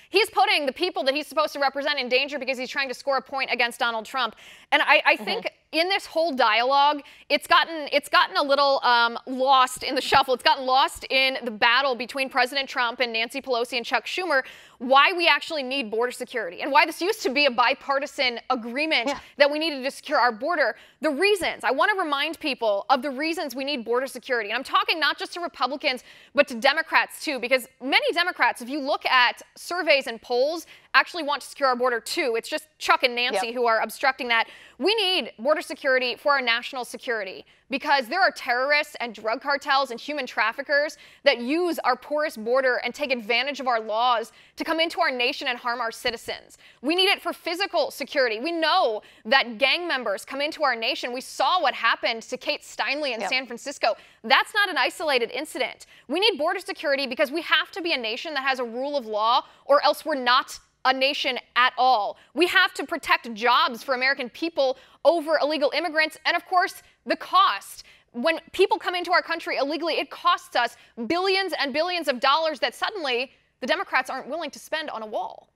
He's putting the people that he's supposed to represent in danger because he's trying to score a point against Donald Trump. And I think in this whole dialogue, it's gotten a little lost in the shuffle. It's gotten lost in the battle between President Trump and Nancy Pelosi and Chuck Schumer, why we actually need border security and why this used to be a bipartisan agreement that we needed to secure our border. The reasons, I want to remind people of the reasons we need border security. And I'm talking not just to Republicans, but to Democrats too, because many Democrats, if you look at surveys and polls, actually want to secure our border too. It's just Chuck and Nancy who are obstructing that. We need border security for our national security because there are terrorists and drug cartels and human traffickers that use our porous border and take advantage of our laws to come into our nation and harm our citizens. We need it for physical security. We know that gang members come into our nation. We saw what happened to Kate Steinle in San Francisco. That's not an isolated incident. We need border security because we have to be a nation that has a rule of law, or else we're not a nation at all. We have to protect jobs for American people over illegal immigrants, and of course, the cost. When people come into our country illegally, it costs us billions and billions of dollars that suddenly the Democrats aren't willing to spend on a wall.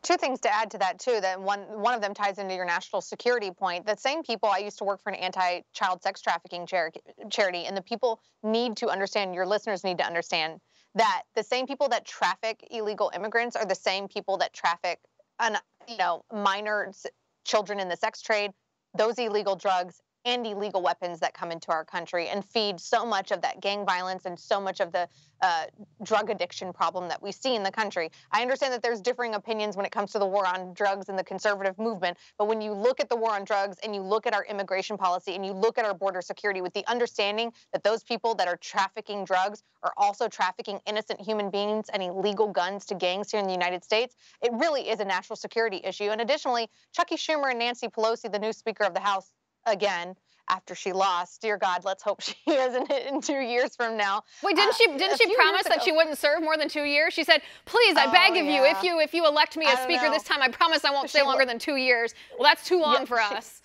Two things to add to that, too, that one of them ties into your national security point. The same people, I used to work for an anti-child sex trafficking charity, and the people need to understand, your listeners need to understand, that the same people that traffic illegal immigrants are the same people that traffic, minors, children in the sex trade, those illegal drugs, and illegal weapons that come into our country and feed so much of that gang violence and so much of the drug addiction problem that we see in the country. I understand that there's differing opinions when it comes to the war on drugs and the conservative movement, but when you look at the war on drugs and you look at our immigration policy and you look at our border security with the understanding that those people that are trafficking drugs are also trafficking innocent human beings and illegal guns to gangs here in the United States, it really is a national security issue. And additionally, Chucky Schumer and Nancy Pelosi, the new Speaker of the House, again, after she lost, dear God, let's hope she isn't in 2 years from now. Wait, didn't she promise that she wouldn't serve more than 2 years? She said, "Please, I beg of you, if you elect me as Speaker this time, I promise I won't stay longer than 2 years." Well, that's too long for us.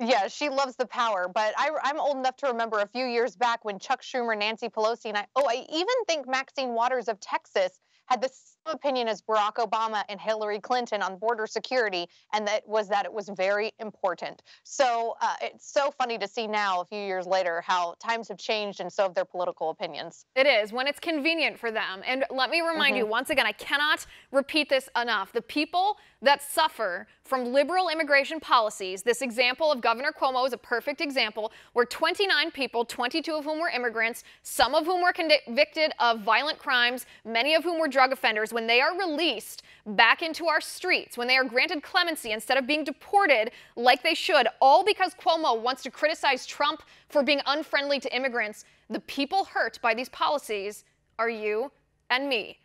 Yeah, she loves the power, but I'm old enough to remember a few years back when Chuck Schumer, Nancy Pelosi, and I even think Maxine Waters of Texas had the same opinion as Barack Obama and Hillary Clinton on border security, and that it was very important. So it's so funny to see now, a few years later, how times have changed and so have their political opinions. It is, when it's convenient for them. And let me remind you, once again, I cannot repeat this enough. The people that suffer from liberal immigration policies, this example of Governor Cuomo is a perfect example, where 29 people, 22 of whom were immigrants, some of whom were convicted of violent crimes, many of whom were drug offenders, when they are released back into our streets, when they are granted clemency instead of being deported like they should, all because Cuomo wants to criticize Trump for being unfriendly to immigrants, the people hurt by these policies are you and me.